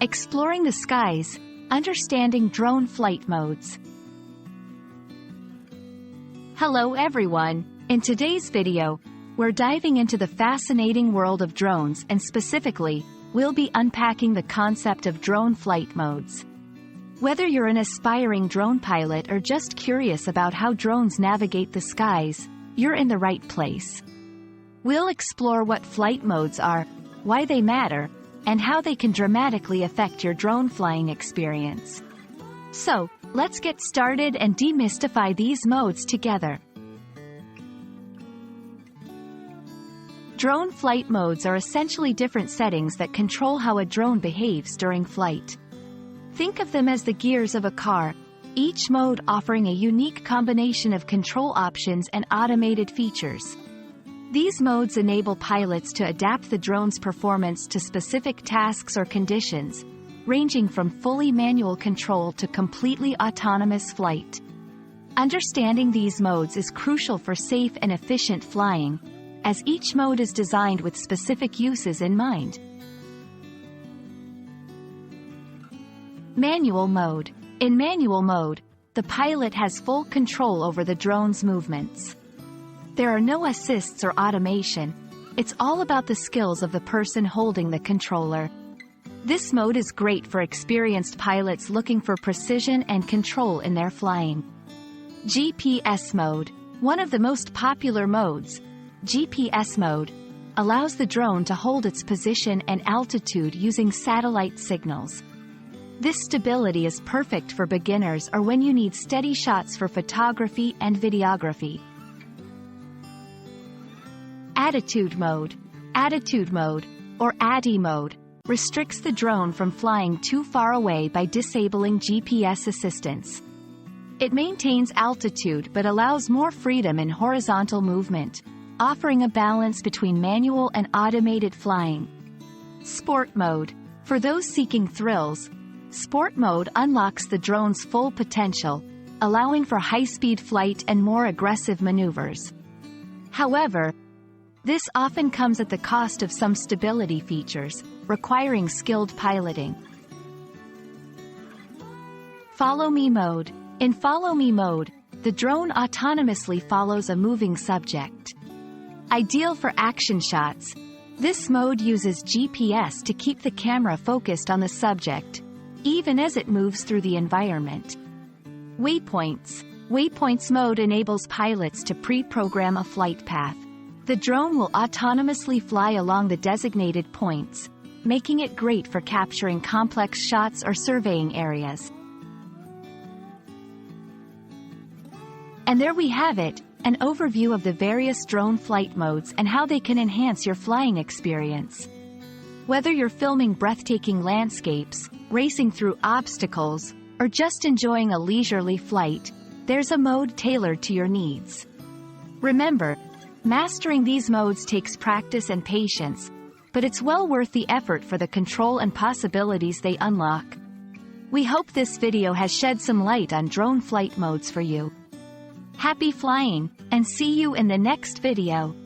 Exploring the skies, understanding drone flight modes. Hello everyone, in today's video, we're diving into the fascinating world of drones and specifically, we'll be unpacking the concept of drone flight modes. Whether you're an aspiring drone pilot or just curious about how drones navigate the skies, you're in the right place. We'll explore what flight modes are, why they matter, and how they can dramatically affect your drone flying experience. So, let's get started and demystify these modes together. Drone flight modes are essentially different settings that control how a drone behaves during flight. Think of them as the gears of a car, each mode offering a unique combination of control options and automated features. These modes enable pilots to adapt the drone's performance to specific tasks or conditions, ranging from fully manual control to completely autonomous flight. Understanding these modes is crucial for safe and efficient flying, as each mode is designed with specific uses in mind. Manual mode. In manual mode, the pilot has full control over the drone's movements. There are no assists or automation. It's all about the skills of the person holding the controller. This mode is great for experienced pilots looking for precision and control in their flying. GPS mode. One of the most popular modes, GPS mode, allows the drone to hold its position and altitude using satellite signals. This stability is perfect for beginners or when you need steady shots for photography and videography. Attitude mode. Attitude mode, or ATTI mode, restricts the drone from flying too far away by disabling GPS assistance. It maintains altitude but allows more freedom in horizontal movement, offering a balance between manual and automated flying. Sport mode. For those seeking thrills, sport mode unlocks the drone's full potential, allowing for high-speed flight and more aggressive maneuvers. However, this often comes at the cost of some stability features, requiring skilled piloting. Follow Me mode. In Follow Me mode, the drone autonomously follows a moving subject. Ideal for action shots, this mode uses GPS to keep the camera focused on the subject, even as it moves through the environment. Waypoints. Waypoints mode enables pilots to pre-program a flight path. The drone will autonomously fly along the designated points, making it great for capturing complex shots or surveying areas. And there we have it, an overview of the various drone flight modes and how they can enhance your flying experience. Whether you're filming breathtaking landscapes, racing through obstacles, or just enjoying a leisurely flight, there's a mode tailored to your needs. Remember, mastering these modes takes practice and patience, but it's well worth the effort for the control and possibilities they unlock. We hope this video has shed some light on drone flight modes for you. Happy flying, and see you in the next video.